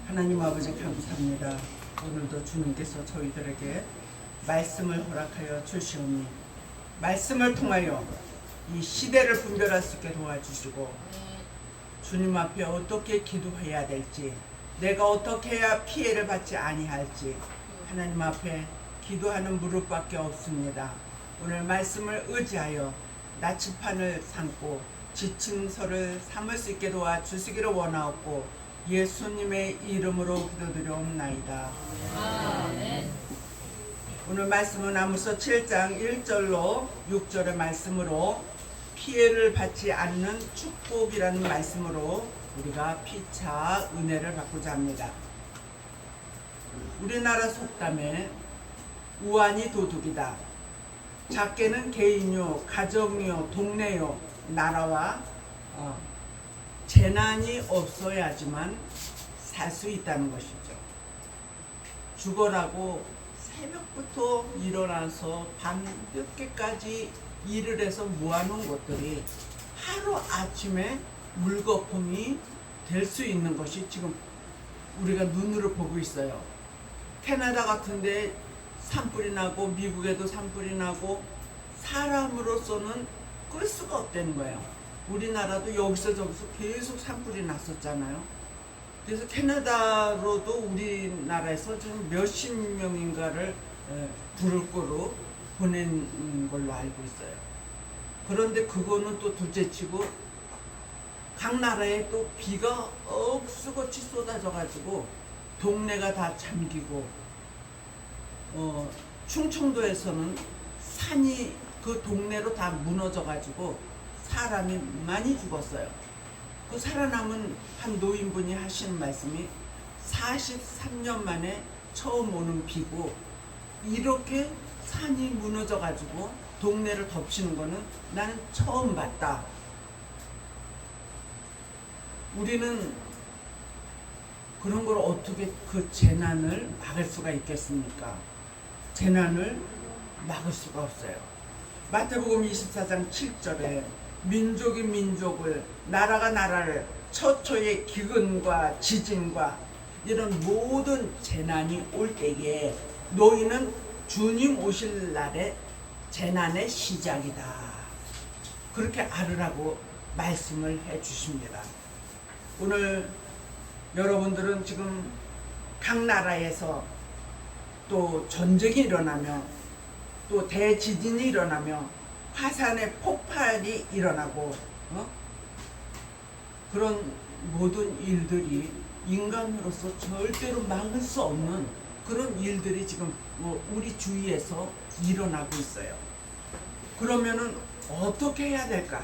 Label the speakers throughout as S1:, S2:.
S1: 하나님 아버지 감사합니다. 오늘도 주님께서 저희들에게 말씀을 허락하여 주시오니 말씀을 통하여 이 시대를 분별할 수 있게 도와주시고 주님 앞에 어떻게 기도해야 될지, 내가 어떻게 해야 피해를 받지 아니할지 하나님 앞에 기도하는 무릎밖에 없습니다. 오늘 말씀을 의지하여 나치판을 삼고 지친 서를 삼을 수 있게 도와주시기를 원하옵고 예수님의 이름으로 기도드려옵나이다. 아멘. 오늘 말씀은 아모스 7장 1절로 6절의 말씀으로 피해를 받지 않는 축복이라는 말씀으로 우리가 피차 은혜를 받고자 합니다. 우리나라 속담에 우환이 도둑이다. 작게는 개인요, 가정요, 동네요, 나라와 재난이 없어야지만 살 수 있다는 것이죠. 죽어라고 새벽부터 일어나서 밤 늦게까지 일을 해서 모아놓은 것들이 하루 아침에 물거품이 될 수 있는 것이 지금 우리가 눈으로 보고 있어요. 캐나다 같은데 산불이 나고 미국에도 산불이 나고 사람으로서는 끌 수가 없다는 거예요. 우리나라도 여기서 저기서 계속 산불이 났었잖아요. 그래서 캐나다로도 우리나라에서 지금 몇십 명인가를 불을 끄러 보낸 걸로 알고 있어요. 그런데 그거는 또 둘째치고 각 나라에 또 비가 억수같이 쏟아져가지고 동네가 다 잠기고 충청도에서는 산이 그 동네로 다 무너져가지고 사람이 많이 죽었어요. 그 살아남은 한 노인분이 하시는 말씀이 43년 만에 처음 오는 비고 이렇게 산이 무너져가지고 동네를 덮치는 거는 나는 처음 봤다. 우리는 그런 걸 어떻게 그 재난을 막을 수가 있겠습니까? 재난을 막을 수가 없어요. 마태복음 24장 7절에 민족이 민족을, 나라가 나라를, 처처의 기근과 지진과 이런 모든 재난이 올 때에 너희는 주님 오실 날에 재난의 시작이다. 그렇게 알으라고 말씀을 해 주십니다. 오늘 여러분들은 지금 각 나라에서 또 전쟁이 일어나며 또 대지진이 일어나며 화산의 폭발이 일어나고 그런 모든 일들이 인간으로서 절대로 막을 수 없는 그런 일들이 지금 우리 주위에서 일어나고 있어요. 그러면은 어떻게 해야 될까?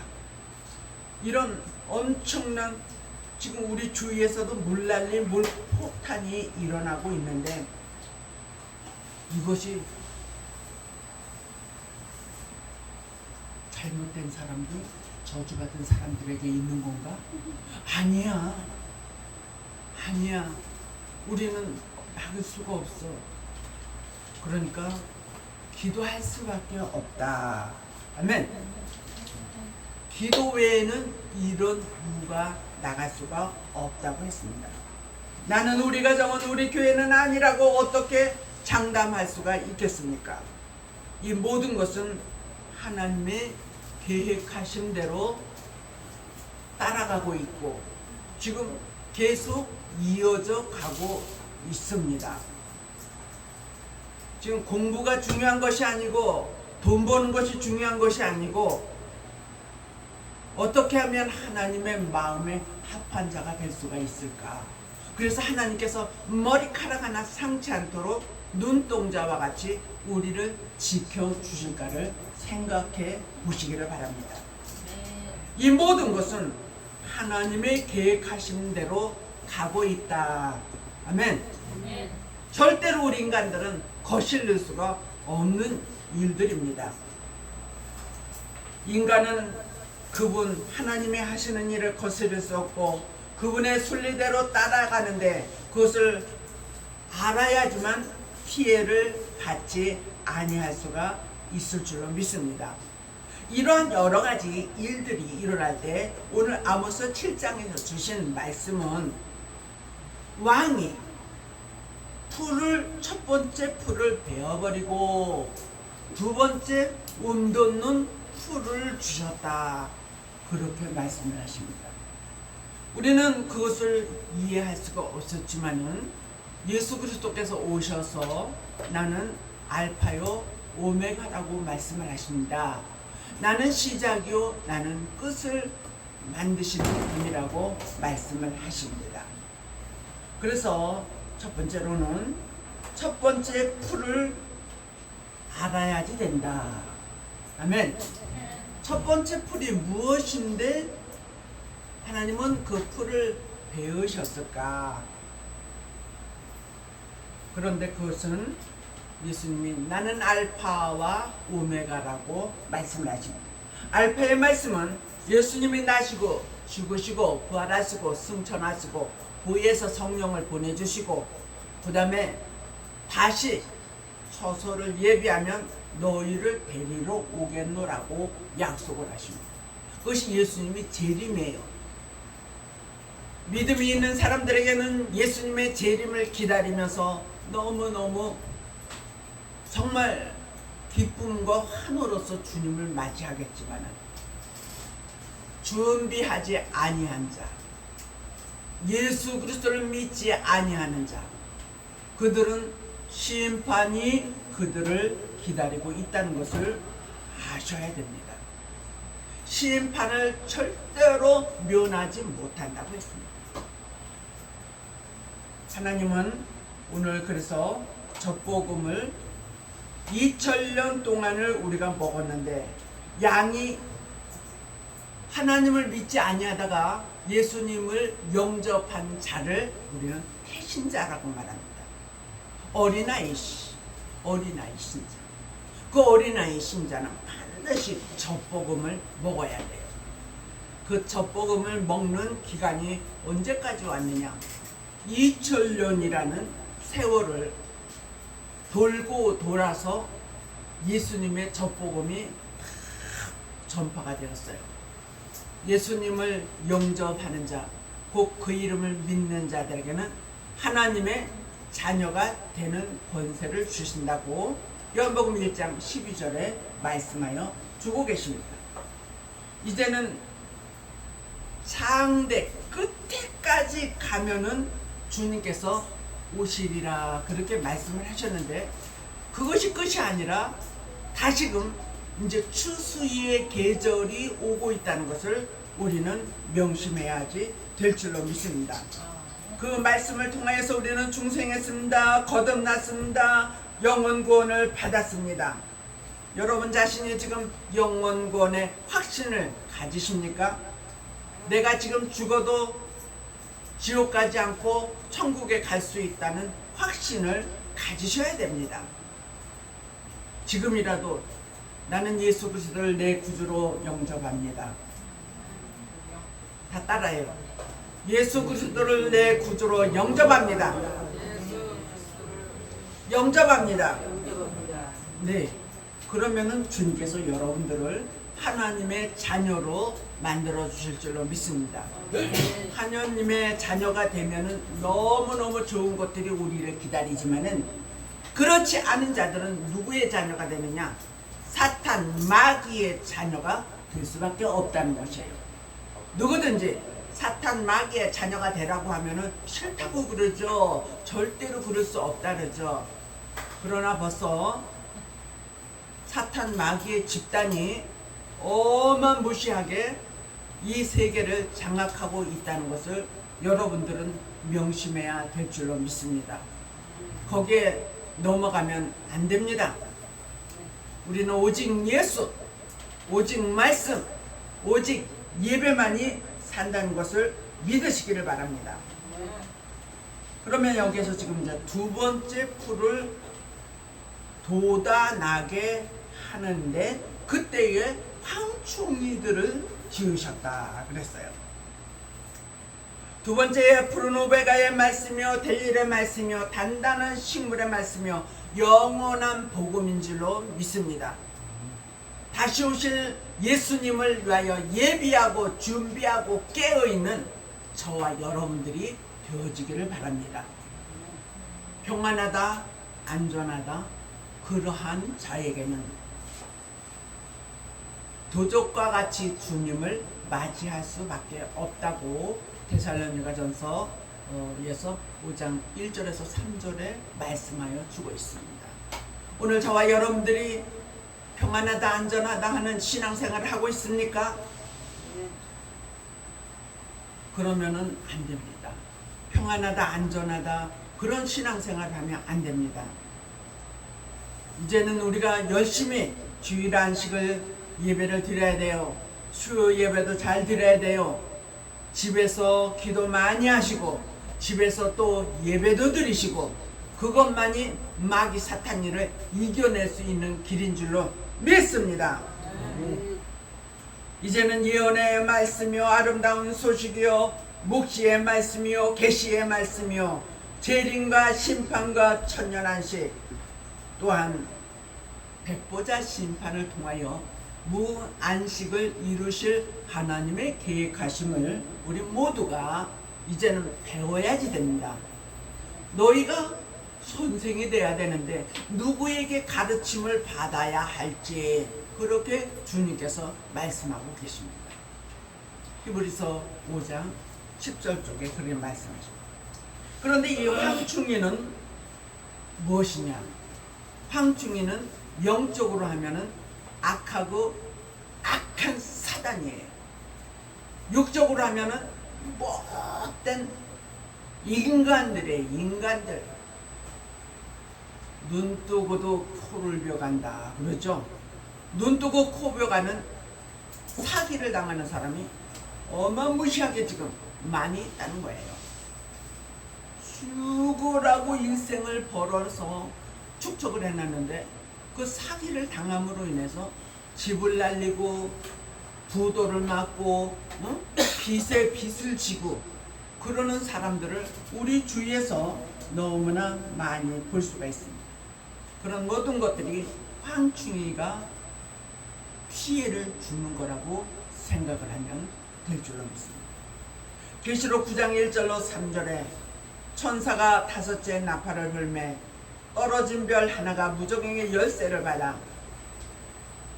S1: 이런 엄청난 지금 우리 주위에서도 물난리 물폭탄이 일어나고 있는데 이것이 잘못된 사람들, 저주받은 사람들에게 있는 건가? 아니야. 우리는 막을 수가 없어. 그러니까 기도할 수밖에 없다. 아멘. 기도 외에는 이런 무가 나갈 수가 없다고 했습니다. 나는 우리 가정은 우리 교회는 아니라고 어떻게 장담할 수가 있겠습니까? 이 모든 것은 하나님의 계획하신 대로 따라가고 있고 지금 계속 이어져 가고 있습니다. 지금 공부가 중요한 것이 아니고 돈 버는 것이 중요한 것이 아니고 어떻게 하면 하나님의 마음에 합한 자가 될 수가 있을까? 그래서 하나님께서 머리카락 하나 상치 않도록 눈동자와 같이 우리를 지켜주실까를 생각해 보시기를 바랍니다. 이 모든 것은 하나님의 계획하신 대로 가고 있다. 아멘. 절대로 우리 인간들은 거슬릴 수가 없는 일들입니다. 인간은 그분 하나님이 하시는 일을 거스릴 수 없고 그분의 순리대로 따라가는데 그것을 알아야지만 피해를 받지 아니할 수가 있을 줄로 믿습니다. 이러한 여러 가지 일들이 일어날 때 오늘 아모스 7장에서 주신 말씀은 왕이 첫 번째 풀을 베어버리고 두 번째 돋는 풀을 주셨다. 그렇게 말씀을 하십니다. 우리는 그것을 이해할 수가 없었지만은 예수 그리스도께서 오셔서 나는 알파요 오메가라고 말씀을 하십니다. 나는 시작이요 나는 끝을 만드시는 분이라고 말씀을 하십니다. 그래서 첫 번째로는 첫 번째 풀을 알아야지 된다. 아멘. 첫 번째 풀이 무엇인데 하나님은 그 풀을 배우셨을까? 그런데 그것은 예수님이 나는 알파와 오메가라고 말씀을 하십니다. 알파의 말씀은 예수님이 나시고 죽으시고 부활하시고 승천하시고 부에서 성령을 보내주시고 그 다음에 다시 처소를 예비하면 너희를 데리러 오겠노라고 약속을 하십니다. 그것이 예수님이 재림이에요. 믿음이 있는 사람들에게는 예수님의 재림을 기다리면서 너무너무 정말 기쁨과 환호로서 주님을 맞이하겠지만 준비하지 아니한 자, 예수 그리스도를 믿지 아니하는 자, 그들은 심판이 그들을 기다리고 있다는 것을 아셔야 됩니다. 심판을 절대로 면하지 못한다고 했습니다. 하나님은 오늘 그래서 젖복음을 2000년 동안을 우리가 먹었는데 양이 하나님을 믿지 아니하다가 예수님을 영접한 자를 우리는 태신자라고 말합니다. 어린아이 신자. 그 어린아이 신자는 반드시 젖복음을 먹어야 돼요. 그 젖복음을 먹는 기간이 언제까지 왔느냐? 2000년이라는 세월을 돌고 돌아서 예수님의 젖복음이 전파가 되었어요. 예수님을 영접하는 자, 곧 그 이름을 믿는 자들에게는 하나님의 자녀가 되는 권세를 주신다고 요한복음 1장 12절에 말씀하여 주고 계십니다. 이제는 상대 끝에까지 가면은 주님께서 오시리라 그렇게 말씀을 하셨는데 그것이 끝이 아니라 다시금 이제 추수의 계절이 오고 있다는 것을 우리는 명심해야지 될 줄로 믿습니다. 그 말씀을 통하여서 우리는 중생했습니다. 거듭났습니다. 영원 구원을 받았습니다. 여러분 자신이 지금 영원 구원의 확신을 가지십니까? 내가 지금 죽어도 지옥 가지 않고 천국에 갈 수 있다는 확신을 가지셔야 됩니다. 지금이라도 나는 예수 그리스도를 내 구주로 영접합니다. 다 따라해요. 예수 그리스도를 내 구주로 영접합니다. 영접합니다. 네. 그러면은 주님께서 여러분들을 하나님의 자녀로 만들어 주실 줄로 믿습니다. 하나님의 자녀가 되면은 너무너무 좋은 것들이 우리를 기다리지만은 그렇지 않은 자들은 누구의 자녀가 되느냐? 사탄 마귀의 자녀가 될 수밖에 없다는 것이에요. 누구든지 사탄 마귀의 자녀가 되라고 하면은 싫다고 그러죠. 절대로 그럴 수 없다 그러죠. 그러나 벌써 사탄 마귀의 집단이 어마무시하게 이 세계를 장악하고 있다는 것을 여러분들은 명심해야 될 줄로 믿습니다. 거기에 넘어가면 안 됩니다. 우리는 오직 예수, 오직 말씀, 오직 예배만이 산다는 것을 믿으시기를 바랍니다. 그러면 여기에서 지금 이제 두 번째 풀을 돋아나게 하는데 그때에 황충이들을 지으셨다 그랬어요. 두 번째 푸른 오베가의 말씀이요 델일의 말씀이요 단단한 식물의 말씀이요 영원한 복음인 줄로 믿습니다. 다시 오실 예수님을 위하여 예비하고 준비하고 깨어있는 저와 여러분들이 되어지기를 바랍니다. 평안하다, 안전하다, 그러한 자에게는 도적과 같이 주님을 맞이할 수밖에 없다고 데살로니가전서 에서 5장 1절에서 3절에 말씀하여 주고 있습니다. 오늘 저와 여러분들이 평안하다, 안전하다 하는 신앙생활을 하고 있습니까? 그러면은 안 됩니다. 평안하다, 안전하다 그런 신앙생활을 하면 안 됩니다. 이제는 우리가 열심히 주일 안식을 예배를 드려야 돼요. 수요 예배도 잘 드려야 돼요. 집에서 기도 많이 하시고 집에서 또 예배도 드리시고 그것만이 마귀 사탄이를 이겨낼 수 있는 길인 줄로 믿습니다. 이제는 예언의 말씀이요 아름다운 소식이요 묵시의 말씀이요 계시의 말씀이요 재림과 심판과 천년안식 또한 백보자 심판을 통하여 무안식을 이루실 하나님의 계획하심을 우리 모두가 이제는 배워야지 됩니다. 너희가 선생이 돼야 되는데 누구에게 가르침을 받아야 할지 그렇게 주님께서 말씀하고 계십니다. 히브리서 5장 10절 쪽에 그렇게 말씀하십니다. 그런데 이 황충이는 무엇이냐? 황충이는 영적으로 하면은 악하고 악한 사단이에요. 육적으로 하면은 못된 인간들 눈 뜨고도 코를 벼간다 그러죠. 눈 뜨고 코 벼가는 사기를 당하는 사람이 어마무시하게 지금 많이 있다는 거예요. 죽으라고 일생을 벌어서 축적을 해놨는데 그 사기를 당함으로 인해서 집을 날리고 부도를 맞고 빚에 빚을 지고 그러는 사람들을 우리 주위에서 너무나 많이 볼 수가 있습니다. 그런 모든 것들이 황충이가 피해를 주는 거라고 생각을 하면 될 줄로 믿습니다. 계시록 9장 1절로 3절에 천사가 다섯째 나팔을 불매 떨어진 별 하나가 무적행의 열쇠를 받아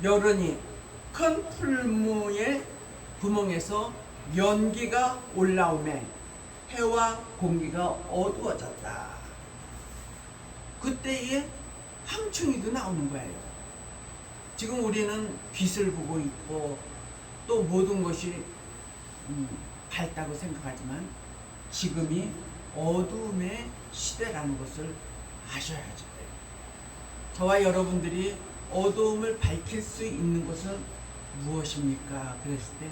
S1: 열으니 큰 풀무의 구멍에서 연기가 올라오매 해와 공기가 어두워졌다. 그때에 황충이도 나오는 거예요. 지금 우리는 빛을 보고 있고 또 모든 것이 밝다고 생각하지만 지금이 어둠의 시대라는 것을 아셔야죠. 저와 여러분들이 어두움을 밝힐 수 있는 것은 무엇입니까? 그랬을 때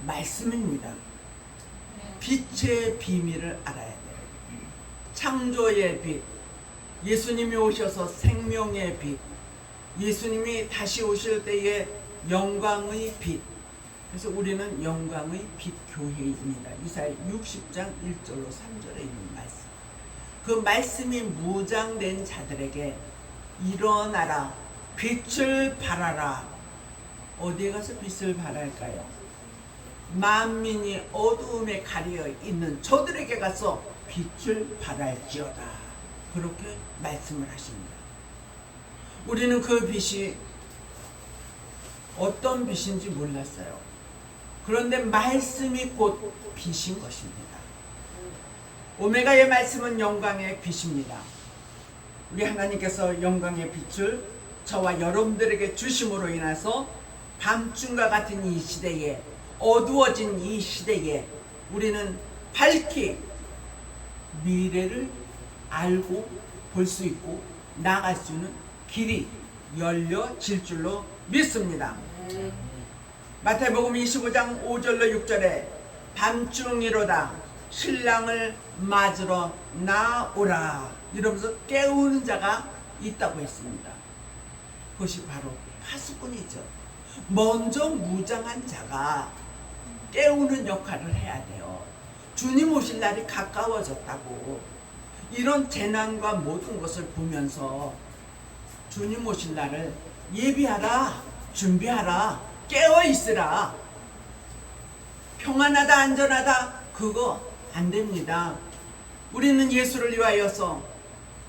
S1: 말씀입니다. 빛의 비밀을 알아야 돼요. 창조의 빛, 예수님이 오셔서 생명의 빛, 예수님이 다시 오실 때의 영광의 빛. 그래서 우리는 영광의 빛 교회입니다. 이사야 60장 1절로 3절에 있는 말씀. 그 말씀이 무장된 자들에게 일어나라, 빛을 발하라. 어디에 가서 빛을 발할까요? 만민이 어두움에 가려 있는 저들에게 가서 빛을 발할지어다. 그렇게 말씀을 하십니다. 우리는 그 빛이 어떤 빛인지 몰랐어요. 그런데 말씀이 곧 빛인 것입니다. 오메가의 말씀은 영광의 빛입니다. 우리 하나님께서 영광의 빛을 저와 여러분들에게 주심으로 인해서 밤중과 같은 이 시대에, 어두워진 이 시대에 우리는 밝히 미래를 알고 볼 수 있고 나아갈 수 있는 길이 열려질 줄로 믿습니다. 마태복음 25장 5절로 6절에 밤중이로다 신랑을 맞으러 나오라 이러면서 깨우는 자가 있다고 했습니다. 그것이 바로 파수꾼이죠. 먼저 무장한 자가 깨우는 역할을 해야 돼요. 주님 오실 날이 가까워졌다고. 이런 재난과 모든 것을 보면서 주님 오실 날을 예비하라, 준비하라, 깨어있으라. 평안하다, 안전하다, 그거 안 됩니다. 우리는 예수를 위하여서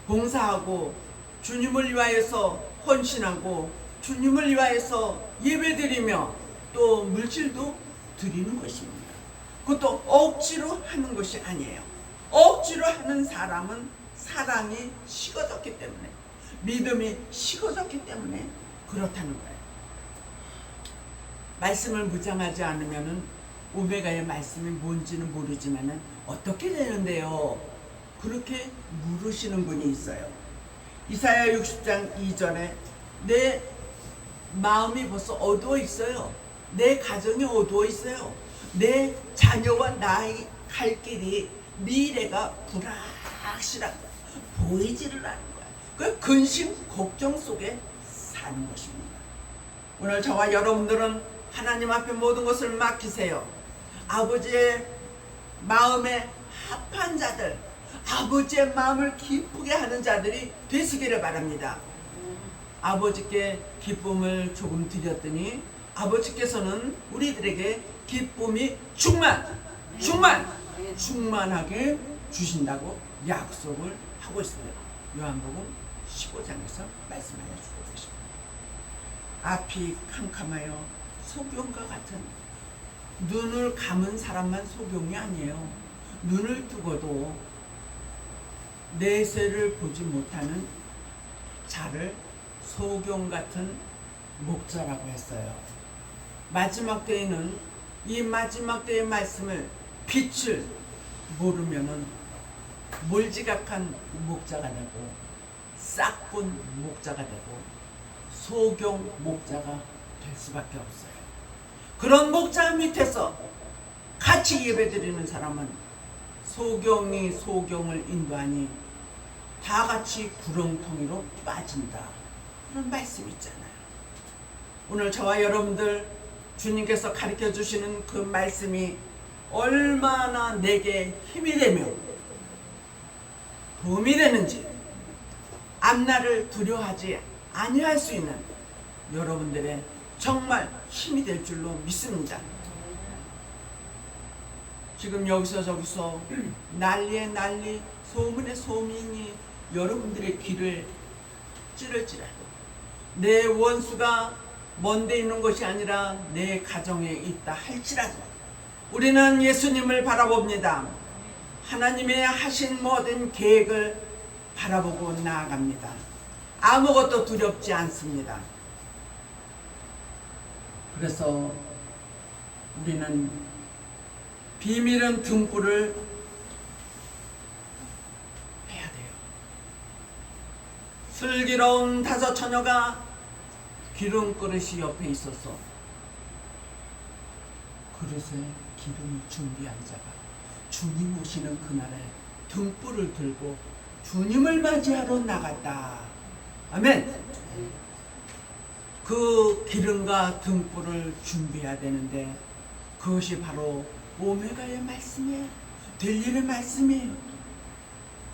S1: 봉사하고 주님을 위하여서 헌신하고 주님을 위하여서 예배드리며 또 물질도 드리는 것입니다. 그것도 억지로 하는 것이 아니에요. 억지로 하는 사람은 사랑이 식어졌기 때문에, 믿음이 식어졌기 때문에 그렇다는 거예요. 말씀을 묵상하지 않으면은 오메가의 말씀이 뭔지는 모르지만은 어떻게 되는데요? 그렇게 물으시는 분이 있어요. 이사야 60장 2절에 내 마음이 벌써 어두워 있어요. 내 가정이 어두워 있어요. 내 자녀와 나의 갈 길이, 미래가 불확실한 거야. 보이지를 않는 거야. 그 근심 걱정 속에 사는 것입니다. 오늘 저와 여러분들은 하나님 앞에 모든 것을 맡기세요. 아버지의 마음에 합한 자들, 아버지의 마음을 기쁘게 하는 자들이 되시기를 바랍니다. 아버지께 기쁨을 조금 드렸더니 아버지께서는 우리들에게 기쁨이 충만하게 주신다고 약속을 하고 있습니다. 요한복음 15장에서 말씀하여 주고 계십니다. 앞이 캄캄하여 소경과 같은, 눈을 감은 사람만 소경이 아니에요. 눈을 뜨고도 내세를 보지 못하는 자를 소경 같은 목자라고 했어요. 마지막 때에는 이 마지막 때의 말씀을, 빛을 모르면은 몰지각한 목자가 되고 싹군 목자가 되고 소경 목자가 될 수밖에 없어요. 그런 목자 밑에서 같이 예배드리는 사람은 소경이 소경을 인도하니 다 같이 구렁텅이로 빠진다. 그런 말씀이 있잖아요. 오늘 저와 여러분들 주님께서 가르쳐 주시는 그 말씀이 얼마나 내게 힘이 되며 도움이 되는지, 앞날을 두려워하지 아니할 수 있는 여러분들의 정말 힘이 될 줄로 믿습니다. 지금 여기서 저기서 난리에 난리, 소문에 소문이 여러분들의 귀를 찌를지라도, 내 원수가 먼데 있는 것이 아니라 내 가정에 있다 할지라도 우리는 예수님을 바라봅니다. 하나님의 하신 모든 계획을 바라보고 나아갑니다. 아무것도 두렵지 않습니다. 그래서 우리는 비밀은 등불을 해야 돼요. 슬기로운 다섯 처녀가 기름 그릇이 옆에 있어서 그릇에 기름 준비한 자가 주님 오시는 그날에 등불을 들고 주님을 맞이하러 나갔다. 아멘. 그 기름과 등불을 준비해야 되는데 그것이 바로 오메가의 말씀이에요. 델일의 말씀이에요.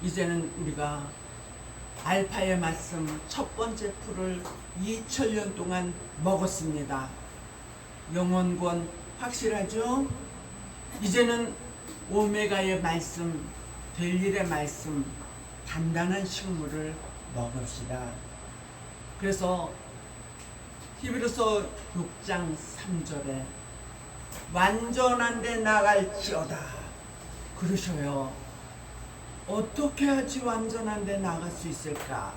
S1: 이제는 우리가 알파의 말씀 첫 번째 풀을 2000년 동안 먹었습니다. 영원권 확실하죠? 이제는 오메가의 말씀, 델일의 말씀, 단단한 식물을 먹읍시다. 그래서 히브리서 6장 3절에 완전한 데 나갈지어다 그러셔요. 어떻게 하지 완전한 데 나갈 수 있을까?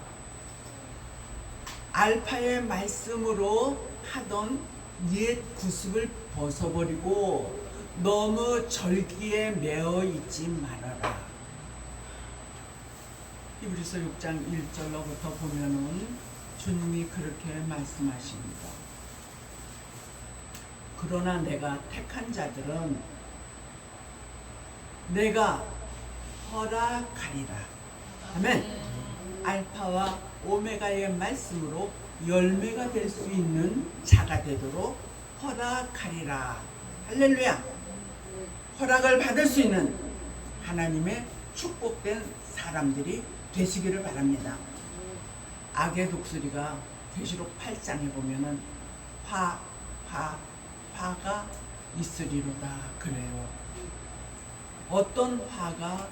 S1: 알파의 말씀으로 하던 옛 구습을 벗어버리고 너무 절기에 매어 있지 말아라. 히브리서 6장 1절로부터 보면은 주님이 그렇게 말씀하십니다. 그러나 내가 택한 자들은 내가 허락하리라. 아멘. 알파와 오메가의 말씀으로 열매가 될 수 있는 자가 되도록 허락하리라. 할렐루야. 허락을 받을 수 있는 하나님의 축복된 사람들이 되시기를 바랍니다. 악의 독수리가 계시록 8장에 보면은 화가 있으리로다 그래요. 어떤 화가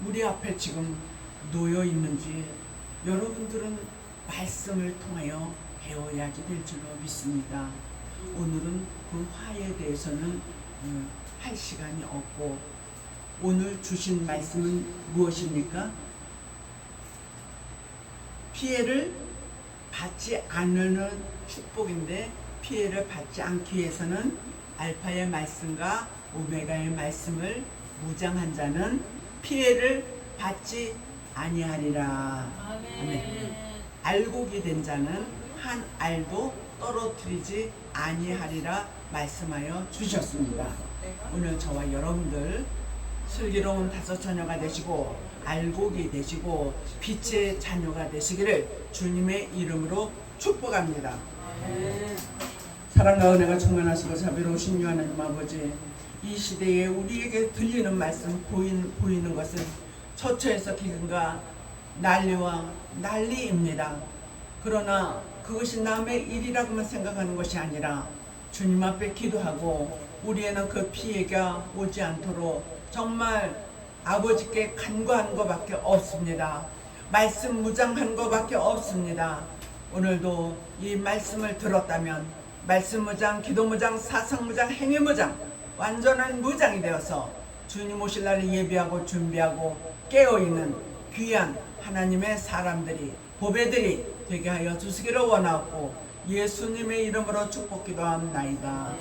S1: 우리 앞에 지금 놓여 있는지 여러분들은 말씀을 통하여 배워야지 될 줄로 믿습니다. 오늘은 그 화에 대해서는 할 시간이 없고, 오늘 주신 말씀은 무엇입니까? 피해를 받지 않는 축복인데, 피해를 받지 않기 위해서는 알파의 말씀과 오메가의 말씀을 무장한 자는 피해를 받지 아니하리라. 아멘. 알곡이 된 자는 한 알도 떨어뜨리지 아니하리라 말씀하여 주셨습니다. 오늘 저와 여러분들 슬기로운 다섯 자녀가 되시고 알곡이 되시고 빛의 자녀가 되시기를 주님의 이름으로 축복합니다. 사랑과 은혜가 충만하시고 자비로우신 하나님 아버지, 이 시대에 우리에게 들리는 말씀, 보이는 것은 처처에서 기근과 난리와 난리입니다. 그러나 그것이 남의 일이라고만 생각하는 것이 아니라 주님 앞에 기도하고 우리에는 그 피해가 오지 않도록 정말 아버지께 간구하는 것밖에 없습니다. 말씀 무장한 것밖에 없습니다. 오늘도 이 말씀을 들었다면 말씀 무장, 기도 무장, 사상 무장, 행위 무장, 완전한 무장이 되어서 주님 오실 날을 예비하고 준비하고 깨어있는 귀한 하나님의 사람들이, 보배들이 되게 하여 주시기를 원하고 예수님의 이름으로 축복 기도합나이다.